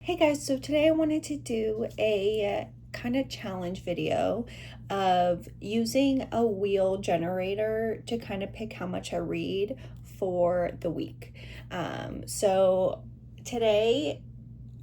Hey guys, so today I wanted to do a kind of challenge video of using a wheel generator to kind of pick how much I read for the week. So today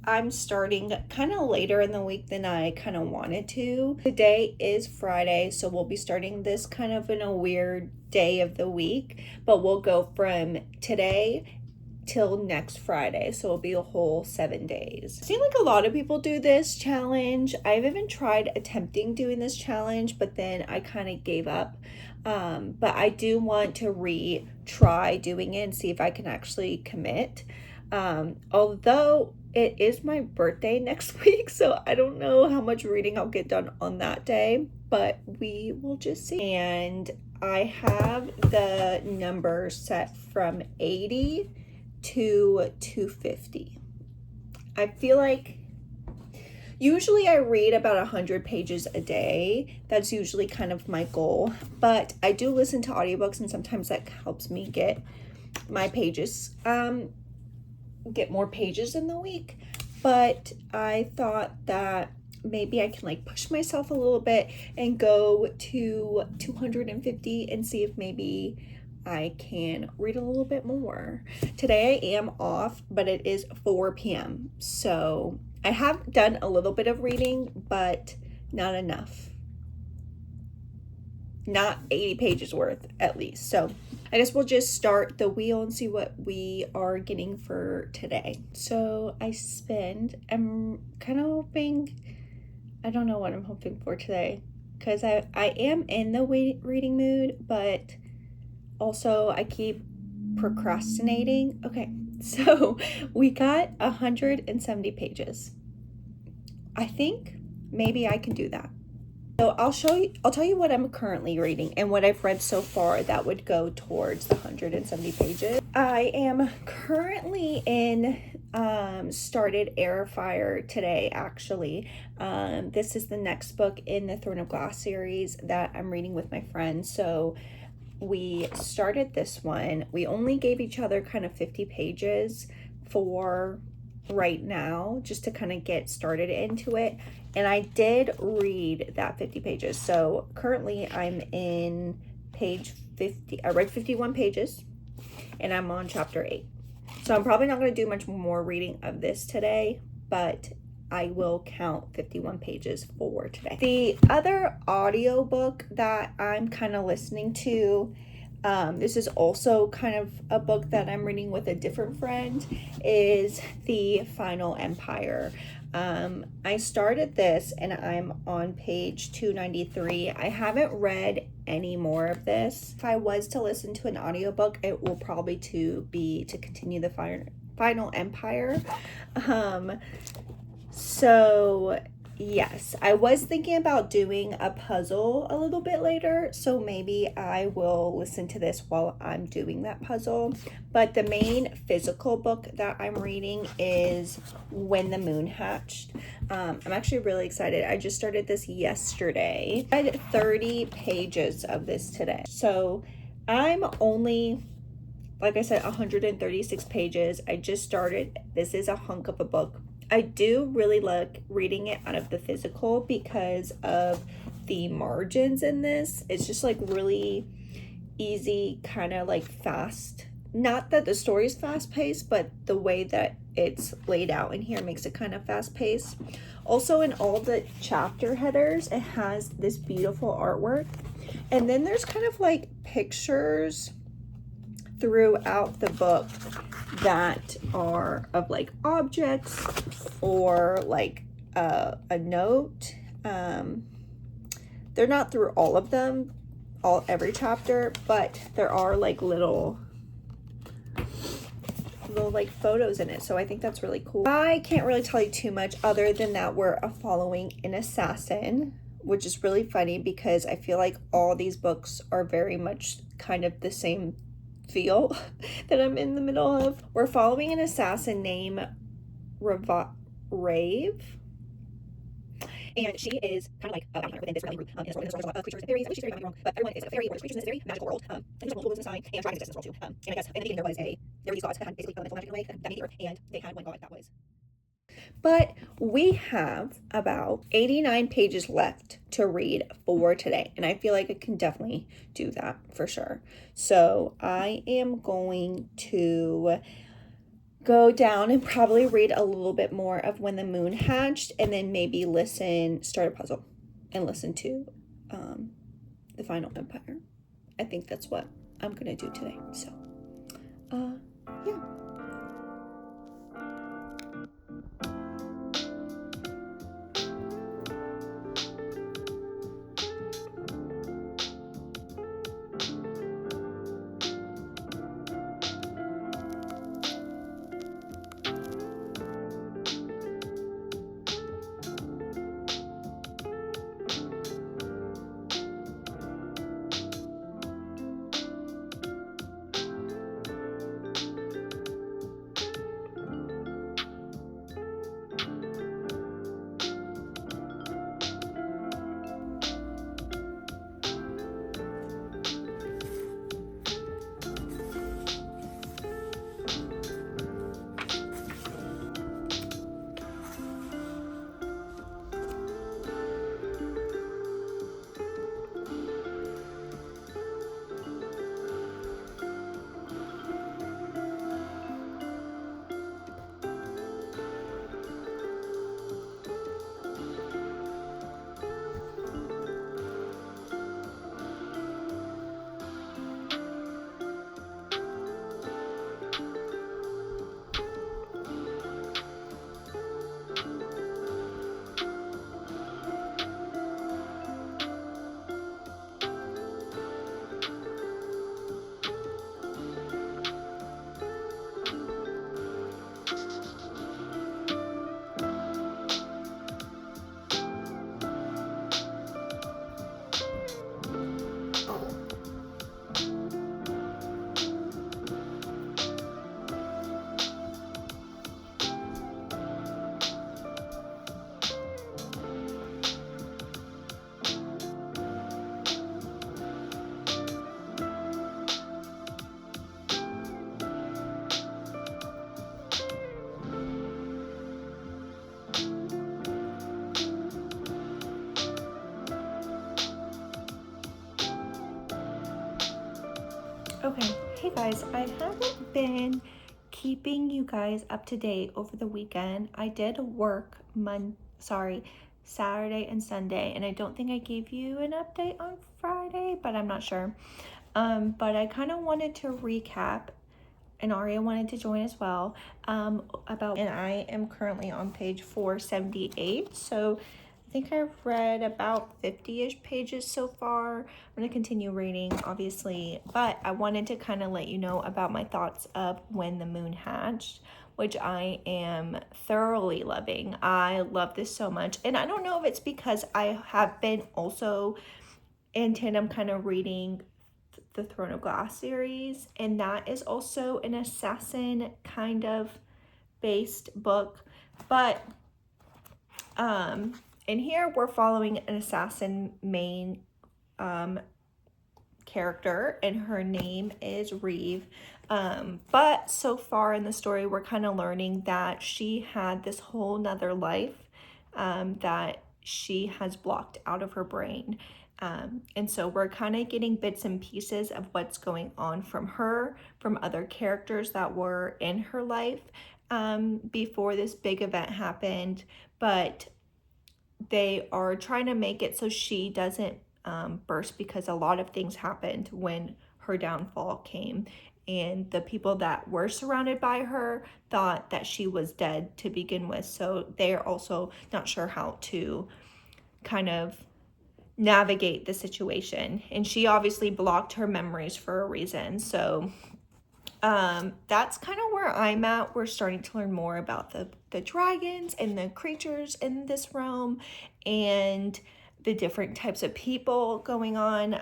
I'm starting kind of later in the week than I kind of wanted to. Today is Friday, so we'll be starting this kind of in a weird day of the week, but we'll go from today till next Friday, so it'll be a whole 7 days. I've seen like a lot of people do this challenge. I've even tried attempting doing this challenge, but then I kind of gave up. But I do want to retry doing it and see if I can actually commit. Although it is my birthday next week, so I don't know how much reading I'll get done on that day, but we will just see. And I have the number set from 80 to 250. I feel like usually I read about 100 pages a day. That's usually kind of my goal, but I do listen to audiobooks and sometimes that helps me get my pages, get more pages in the week. But I thought that maybe I can like push myself a little bit and go to 250 and see if maybe I can read a little bit more. Today I am off, but it is 4 p.m. So I have done a little bit of reading, but not enough. Not 80 pages worth at least. So I guess we'll just start the wheel and see what we are getting for today. So I'm kind of hoping, I don't know what I'm hoping for today, because I am in the reading mood, but also I keep procrastinating. Okay, so we got 170 pages. I think maybe I can do that. So I'll tell you what I'm currently reading and what I've read so far that would go towards the 170 pages. I am currently in started Heir today, actually. This is the next book in the Throne of Glass series that I'm reading with my friend. So we started this one. We only gave each other kind of 50 pages for right now, just to kind of get started into it. And I did read that 50 pages. So currently I'm in page 50. I read 51 pages and I'm on chapter 8. So I'm probably not going to do much more reading of this today, but I will count 51 pages for today. The other audiobook that I'm kind of listening to, this is also kind of a book that I'm reading with a different friend, is The Final Empire. I started this and I'm on page 293. I haven't read any more of this. If I was to listen to an audiobook, it will probably be to continue the Final Empire. So yes, I was thinking about doing a puzzle a little bit later, so maybe I will listen to this while I'm doing that puzzle. But the main physical book that I'm reading is When the Moon Hatched. I'm actually really excited. I just started this yesterday. I read 30 pages of this today. So I'm only, like I said, 136 pages. I just started. This is a hunk of a book. I do really like reading it out of the physical because of the margins in this. It's just like really easy, kind of like fast. Not that the story is fast paced, but the way that it's laid out in here makes it kind of fast paced. Also, in all the chapter headers, it has this beautiful artwork. And then there's kind of like pictures throughout the book that are of like objects or like a note. They're not through all of them, every chapter, but there are like little like photos in it, so I think that's really cool. I can't really tell you too much other than that we're following an assassin, which is really funny because I feel like all these books are very much kind of the same feel that I'm in the middle of. We're following an assassin named Rave, and she is kind of like within this realm group in this world of creatures and fairies, which is very wrong, but everyone is a fairy or creatures in this very magical world. And there's multiple in sign, and dragons exist in this world too. And I guess in the beginning there were these gods that had basically elemental magic in a way that made the earth, and they had one god that was But we have about 89 pages left to read for today, and I feel like I can definitely do that for sure. So I am going to go down and probably read a little bit more of When the Moon Hatched, and then maybe start a puzzle and listen to The Final Empire. I think that's what I'm gonna do today. So yeah. Okay, hey guys, I haven't been keeping you guys up to date over the weekend. I did work Saturday and Sunday, and I don't think I gave you an update on Friday, but I'm not sure. But I kind of wanted to recap, and Aria wanted to join as well, and I am currently on page 478, so I think I've read about 50-ish pages so far. I'm going to continue reading, obviously, but I wanted to kind of let you know about my thoughts of When the Moon Hatched, which I am thoroughly loving. I love this so much, and I don't know if it's because I have been also in tandem kind of reading the Throne of Glass series, and that is also an assassin kind of based book, but in here, we're following an assassin main character, and her name is Reeve. But so far in the story, we're kind of learning that she had this whole nother life that she has blocked out of her brain. And so we're kind of getting bits and pieces of what's going on from her, from other characters that were in her life before this big event happened. But they are trying to make it so she doesn't burst, because a lot of things happened when her downfall came, and the people that were surrounded by her thought that she was dead to begin with, so they're also not sure how to kind of navigate the situation, and she obviously blocked her memories for a reason. So that's kind of where I'm at. We're starting to learn more about the dragons and the creatures in this realm, and the different types of people going on.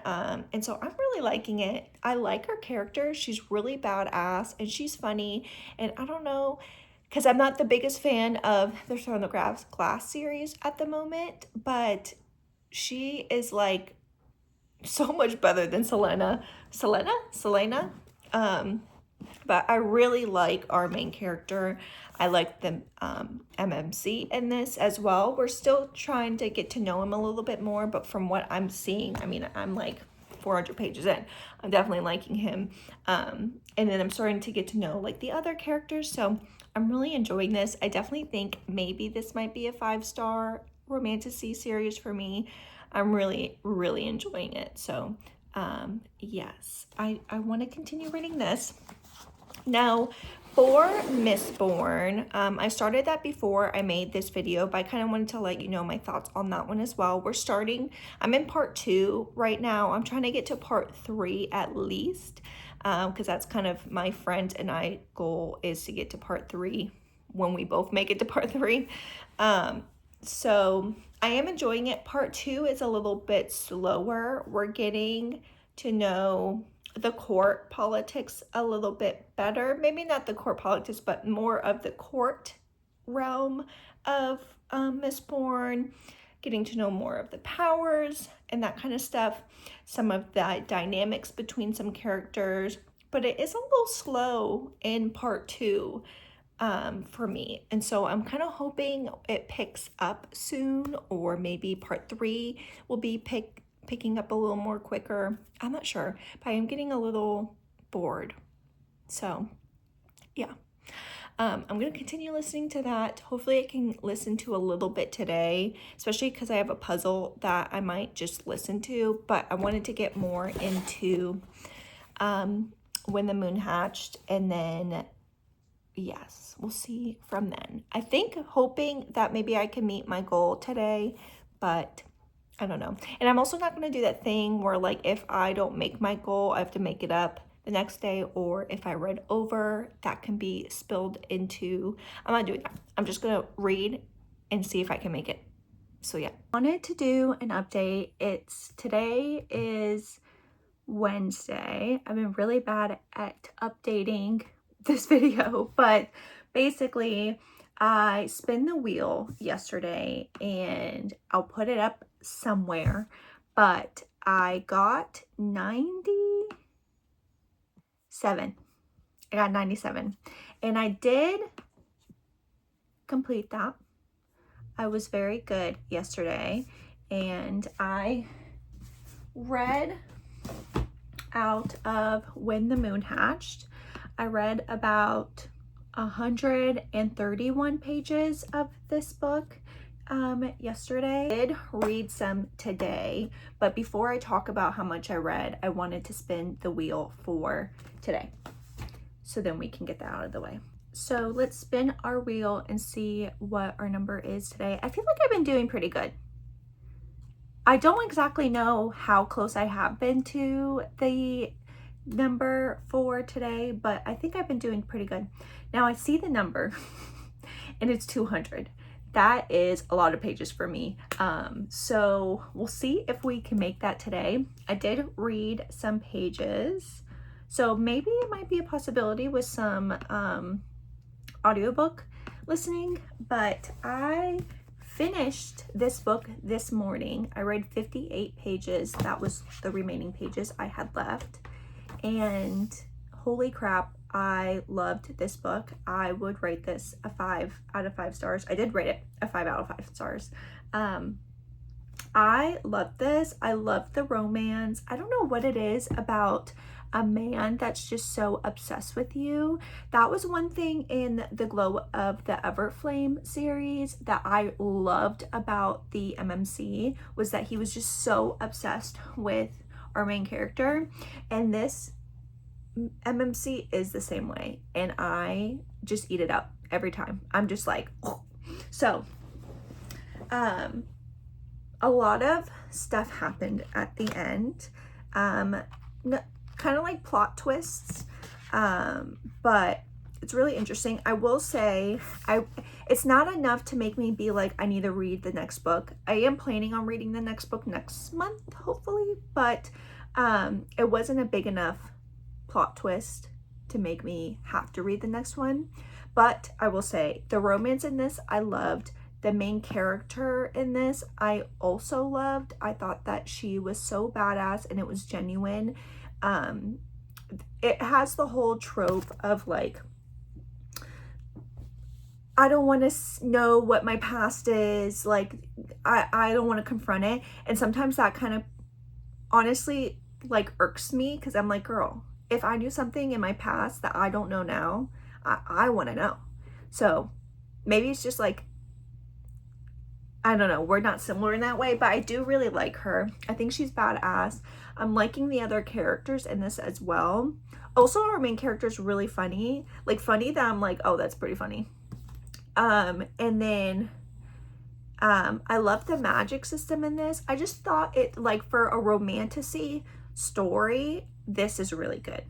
And so I'm really liking it. I like her character. She's really badass, and she's funny. And I don't know, because I'm not the biggest fan of the Throne of Glass series at the moment, but she is like so much better than Selena. But I really like our main character. I like the MMC in this as well. We're still trying to get to know him a little bit more, but from what I'm seeing, I mean, I'm like 400 pages in. I'm definitely liking him. And then I'm starting to get to know like the other characters. So I'm really enjoying this. I definitely think maybe this might be a 5-star romantasy series for me. I'm really, really enjoying it. So yes, I want to continue reading this. Now, for Mistborn, I started that before I made this video, but I kind of wanted to let you know my thoughts on that one as well. I'm in part 2 right now. I'm trying to get to part 3 at least, because that's kind of my friend and I goal is to get to part 3 when we both make it to part 3. So I am enjoying it. Part 2 is a little bit slower. We're getting to know the court politics a little bit better. Maybe not the court politics, but more of the court realm of Mistborn, getting to know more of the powers and that kind of stuff, some of the dynamics between some characters, but it is a little slow in part 2 for me. And so I'm kind of hoping it picks up soon, or maybe part 3 will be picking up a little more quicker. I'm not sure, but I am getting a little bored. So yeah, I'm going to continue listening to that. Hopefully I can listen to a little bit today, especially because I have a puzzle that I might just listen to, but I wanted to get more into When the Moon Hatched, and then yes, we'll see from then. I think hoping that maybe I can meet my goal today, but I don't know. And I'm also not going to do that thing where like if I don't make my goal, I have to make it up the next day, or if I read over, that can be spilled into, I'm not doing that. I'm just going to read and see if I can make it. So yeah. I wanted to do an update. Today is Wednesday. I've been really bad at updating this video, but basically I spin the wheel yesterday and I'll put it up somewhere, but I got 97. I got 97 and I did complete that. I was very good yesterday and I read out of When the Moon Hatched. I read about 131 pages of this book yesterday. I did read some today, but before I talk about how much I read, I wanted to spin the wheel for today, so then we can get that out of the way. So let's spin our wheel and see what our number is today. I feel like I've been doing pretty good. I don't exactly know how close I have been to the number for today, but I think I've been doing pretty good. Now I see the number and it's 200. That is a lot of pages for me. So we'll see if we can make that today. I did read some pages, so maybe it might be a possibility with some audiobook listening, but I finished this book this morning. I read 58 pages. That was the remaining pages I had left. And holy crap, I loved this book. I would rate this a 5 out of 5 stars. I did rate it a 5 out of 5 stars. I loved this. I loved the romance. I don't know what it is about a man that's just so obsessed with you. That was one thing in the Glow of the Everflame series that I loved about the MMC, was that he was just so obsessed with our main character, and this MMC is the same way, and I just eat it up every time. I'm just like, oh. So a lot of stuff happened at the end, kind of like plot twists, but it's really interesting. I will say it's not enough to make me be like, I need to read the next book. I am planning on reading the next book next month, hopefully, but it wasn't a big enough plot twist to make me have to read the next one. But I will say the romance in this I loved. The main character in this I also loved. I thought that she was so badass and it was genuine. it has the whole trope of like, I don't want to know what my past is. Like, I don't want to confront it. And sometimes that kind of honestly like irks me, because I'm like, girl, if I knew something in my past that I don't know now, I want to know. So maybe it's just like, I don't know, we're not similar in that way, but I do really like her. I think she's badass. I'm liking the other characters in this as well. Also, our main character is really funny. Like, funny that I'm like, oh, that's pretty funny. And then I love the magic system in this. I just thought it, like, for a romantasy story, this is really good.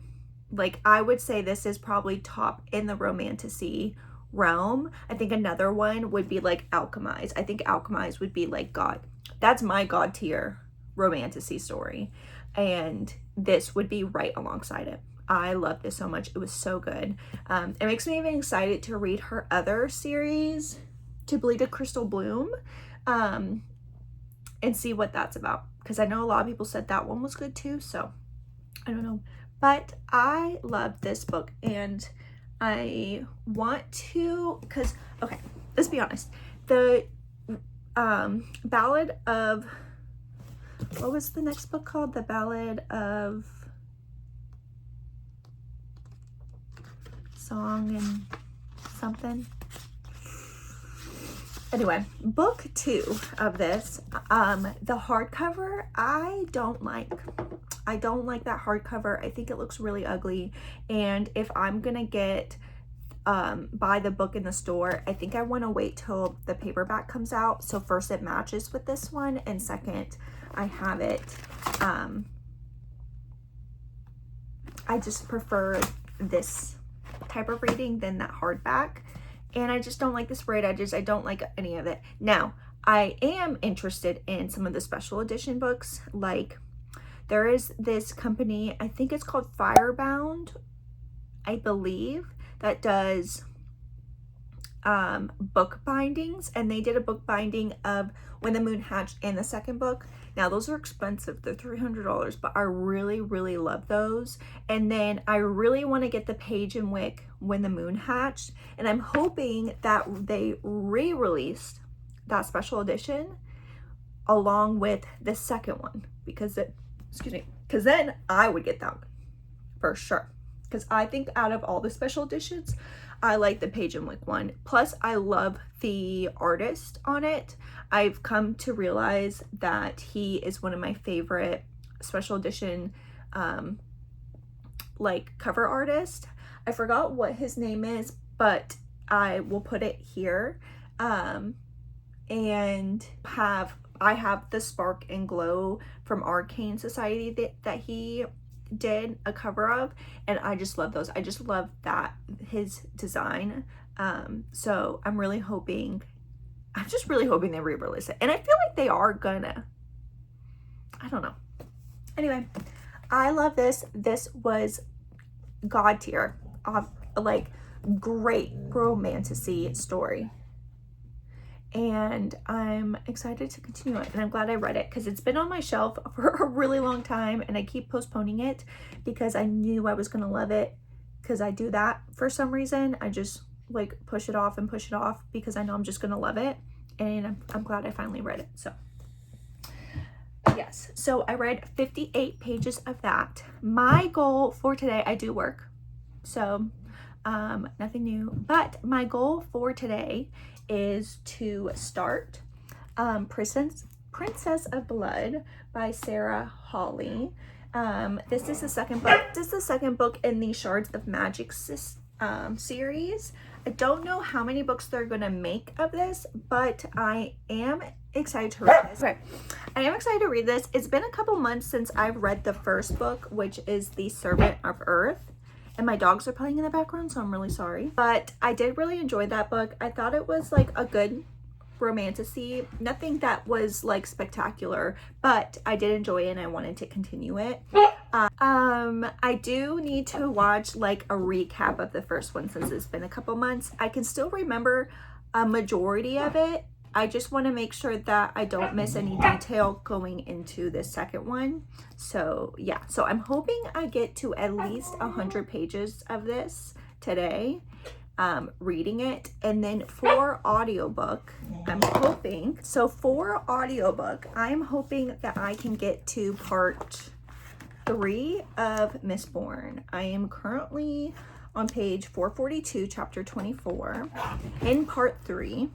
Like, I would say this is probably top in the romantasy realm. I think another one would be like Alchemize. I think Alchemize would be like God. That's my God tier romantasy story. And this would be right alongside it. I love this so much. It was so good. It makes me even excited to read her other series, To Bleed a Crystal Bloom, and see what that's about. Because I know a lot of people said that one was good too, so I don't know. But I love this book, and I want to, because, okay, let's be honest. The Ballad of, what was the next book called? The Ballad of Song and something. Anyway, book 2 of this, the hardcover, I don't like that hardcover. I think it looks really ugly. And if I'm gonna get, buy the book in the store, I think I want to wait till the paperback comes out. So first it matches with this one, and second, I have it, I just prefer this type of reading than that hardback. And I just don't like the spread. I don't like any of it. Now, I am interested in some of the special edition books. Like, there is this company, I think it's called Firebound, I believe, that does book bindings. And they did a book binding of When the Moon Hatched and the second book. Now, those are expensive. They're $300, but I really, really love those. And then I really want to get the Page and Wick When the Moon Hatched. And I'm hoping that they re-released that special edition along with the second one, because because then I would get that one for sure. Because I think out of all the special editions, I like the Page and Wick one. Plus, I love the artist on it. I've come to realize that he is one of my favorite special edition like cover artists. I forgot what his name is, but I will put it here. And I have the Spark and Glow from Arcane Society that he did a cover of, and I just love those. I just love that, his design. So I'm just really hoping they re-release it, and I feel like they are gonna. I don't know. Anyway, I love this. This was God tier, like great romantasy story. And I'm excited to continue it, and I'm glad I read it, because it's been on my shelf for a really long time, and I keep postponing it because I knew I was going to love it, because I do that for some reason. I just like push it off and push it off because I know I'm just going to love it, and I'm glad I finally read it. So yes, so I read 58 pages of that. My goal for today, I do work, so nothing new, but my goal for today is to start Princess of Blood by Sarah Hawley. This is the second book. This is the second book in the Shards of Magic series. I don't know how many books they're gonna make of this, but I am excited to read this. Okay, I am excited to read this. It's been a couple months since I've read the first book, which is The Servant of Earth. And my dogs are playing in the background, so I'm really sorry. But I did really enjoy that book. I thought it was like a good romantasy. Nothing that was like spectacular, but I did enjoy it and I wanted to continue it. I do need to watch like a recap of the first one since it's been a couple months. I can still remember a majority of it, I just want to make sure that I don't miss any detail going into the second one. So yeah, so I'm hoping I get to at least 100 pages of this today, reading it. And then for audiobook, I'm hoping that I can get to part 3 of Mistborn. I am currently on page 442, chapter 24, in part 3.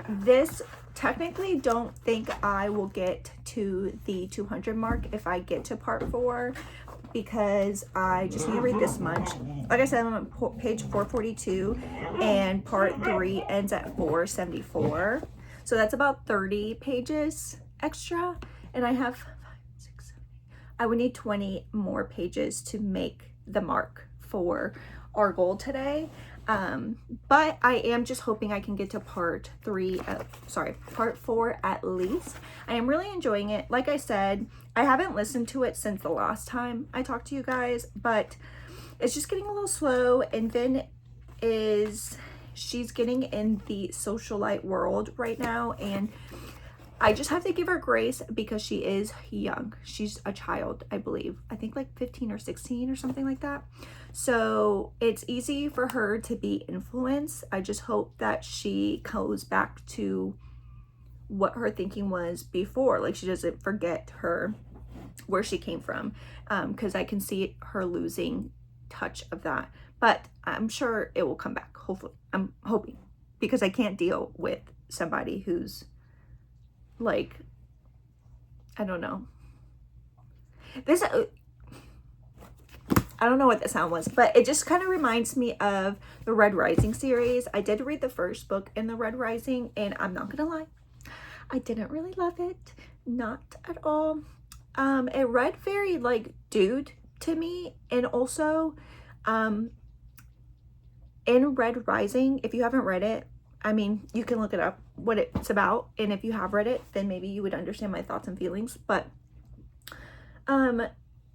This technically don't think I will get to the 200 mark if I get to part 4, because I just need to read this much. Like I said, I'm on page 442 and part 3 ends at 474. So that's about 30 pages extra, and I have 5, 6, 7, 8. I would need 20 more pages to make the mark for our goal today. But I am just hoping I can get to part 4 at least. I am really enjoying it. Like I said, I haven't listened to it since the last time I talked to you guys, but it's just getting a little slow. And Vin she's getting in the socialite world right now, and I just have to give her grace because she is young. She's a child, I believe. I think like 15 or 16 or something like that. So it's easy for her to be influenced. I just hope that she goes back to what her thinking was before. Like, she doesn't forget where she came from. Because I can see her losing touch of that. But I'm sure it will come back, hopefully. I'm hoping. Because I can't deal with somebody who's like, I don't know. I don't know what the sound was, but it just kind of reminds me of the Red Rising series. I did read the first book in the Red Rising, and I'm not gonna lie, I didn't really love it. Not at all. It read very like dude to me, and also in Red Rising, if you haven't read it, I mean, you can look it up what it's about, and if you have read it, then maybe you would understand my thoughts and feelings. But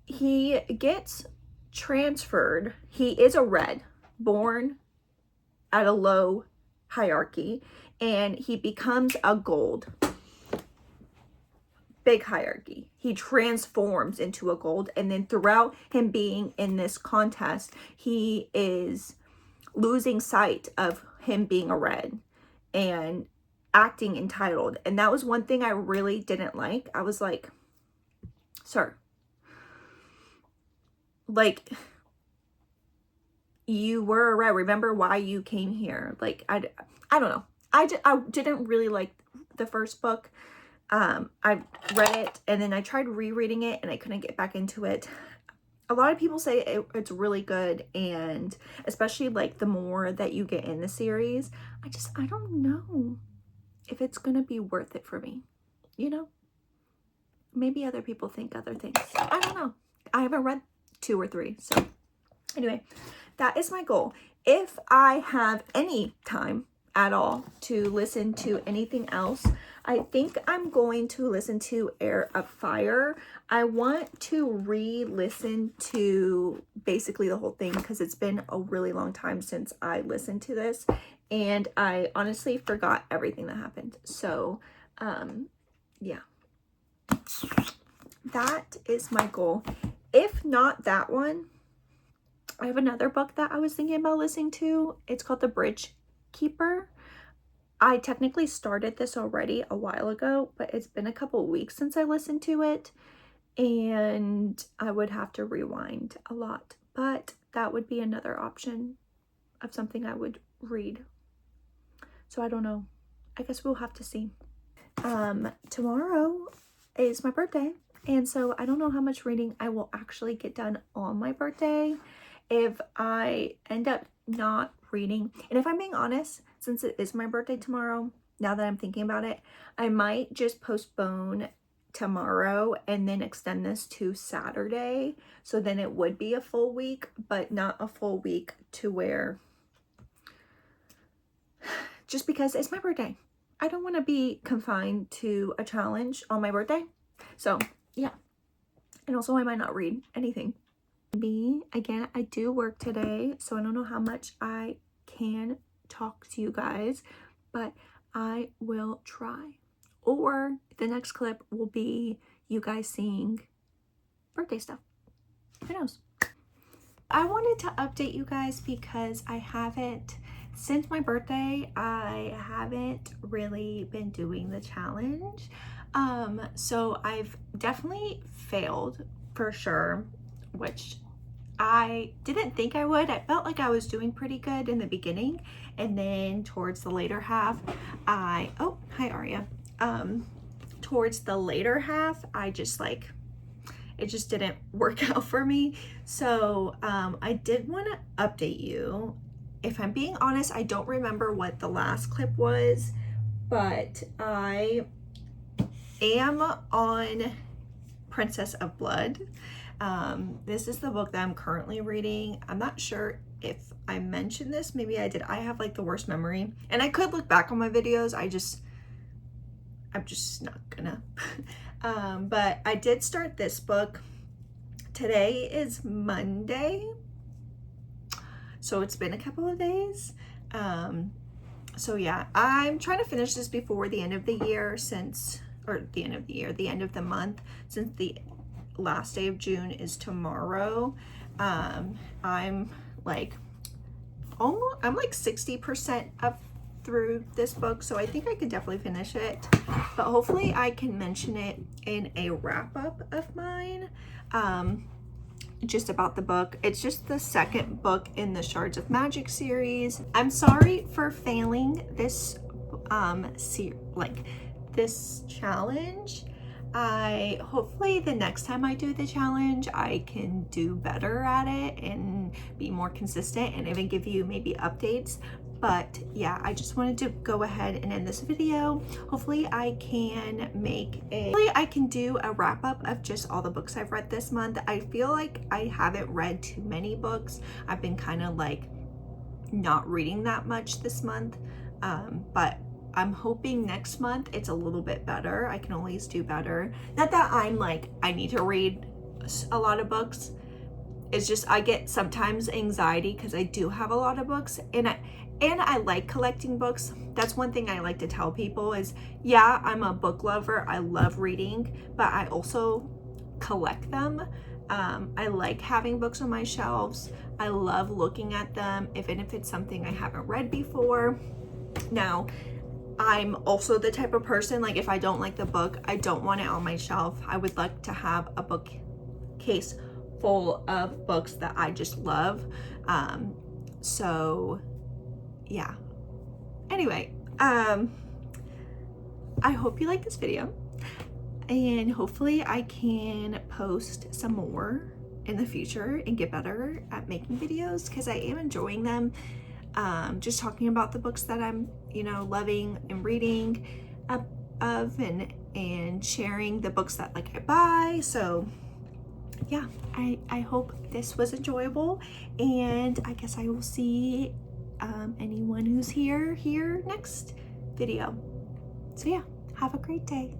he gets transferred. He is a red, born at a low hierarchy, and he becomes a gold. Big hierarchy. He transforms into a gold, and then throughout him being in this contest, he is losing sight of him being a red and acting entitled. And that was one thing I really didn't like. I was like, sir, like, you were a red. Remember why you came here. Like, I don't know. I didn't really like the first book. I read it, and then I tried rereading it, and I couldn't get back into it. A lot of people say it's really good, and especially like the more that you get in the series, I don't know if it's gonna be worth it for me, you know? Maybe other people think other things. I don't know. I haven't read 2 or 3, so anyway, that is my goal. If I have any time at all to listen to anything else, I think I'm going to listen to Heir of Fire. I want to re-listen to basically the whole thing, because it's been a really long time since I listened to this, and I honestly forgot everything that happened. So yeah, that is my goal. If not that one, I have another book that I was thinking about listening to. It's called The Bridge Keeper. I technically started this already a while ago, but it's been a couple weeks since I listened to it, and I would have to rewind a lot, but that would be another option of something I would read. So I don't know. I guess we'll have to see. Tomorrow is my birthday, and so I don't know how much reading I will actually get done on my birthday. If I end up not reading, and if I'm being honest, since it is my birthday tomorrow, now that I'm thinking about it, I might just postpone tomorrow and then extend this to Saturday. So then it would be a full week, but not a full week to where, just because it's my birthday. I don't want to be confined to a challenge on my birthday. So yeah. And also I might not read anything. Again, I do work today, so I don't know how much I can talk to you guys, but I will try. Or the next clip will be you guys seeing birthday stuff. Who knows? I wanted to update you guys because I haven't, since my birthday, I haven't really been doing the challenge. So I've definitely failed for sure, which I didn't think I would. I felt like I was doing pretty good in the beginning, and then towards the later half, oh, hi Aria. Towards the later half, I just like, it just didn't work out for me. So I did want to update you. If I'm being honest, I don't remember what the last clip was, but I am on Princess of Blood. This is the book that I'm currently reading. I'm not sure if I mentioned this. Maybe I did. I have like the worst memory, and I could look back on my videos. I'm just not gonna. But I did start this book. Today is Monday, so it's been a couple of days. So yeah, I'm trying to finish this before the end of the year, the end of the month, since the last day of June is tomorrow. I'm like 60% up through this book, so I think I could definitely finish it, but hopefully I can mention it in a wrap-up of mine, just about the book. It's just the second book in the Shards of Magic series. I'm sorry for failing this this challenge. Hopefully the next time I do the challenge, I can do better at it and be more consistent and even give you maybe updates. But yeah, I just wanted to go ahead and end this video. Hopefully I can do a wrap up of just all the books I've read this month. I feel like I haven't read too many books. I've been kind of like not reading that much this month, but I'm hoping next month it's a little bit better. I can always do better. Not that I'm like, I need to read a lot of books. It's just I get sometimes anxiety because I do have a lot of books, and I like collecting books. That's one thing I like to tell people is, yeah, I'm a book lover. I love reading, but I also collect them. I like having books on my shelves. I love looking at them, even if it's something I haven't read before. Now, I'm also the type of person, like if I don't like the book, I don't want it on my shelf. I would like to have a bookcase full of books that I just love. So yeah. Anyway, I hope you like this video, and hopefully I can post some more in the future and get better at making videos, because I am enjoying them. Just talking about the books that I'm, loving and reading of, and sharing the books that like I buy. So yeah, I hope this was enjoyable, and I guess I will see anyone who's here next video. So yeah, have a great day.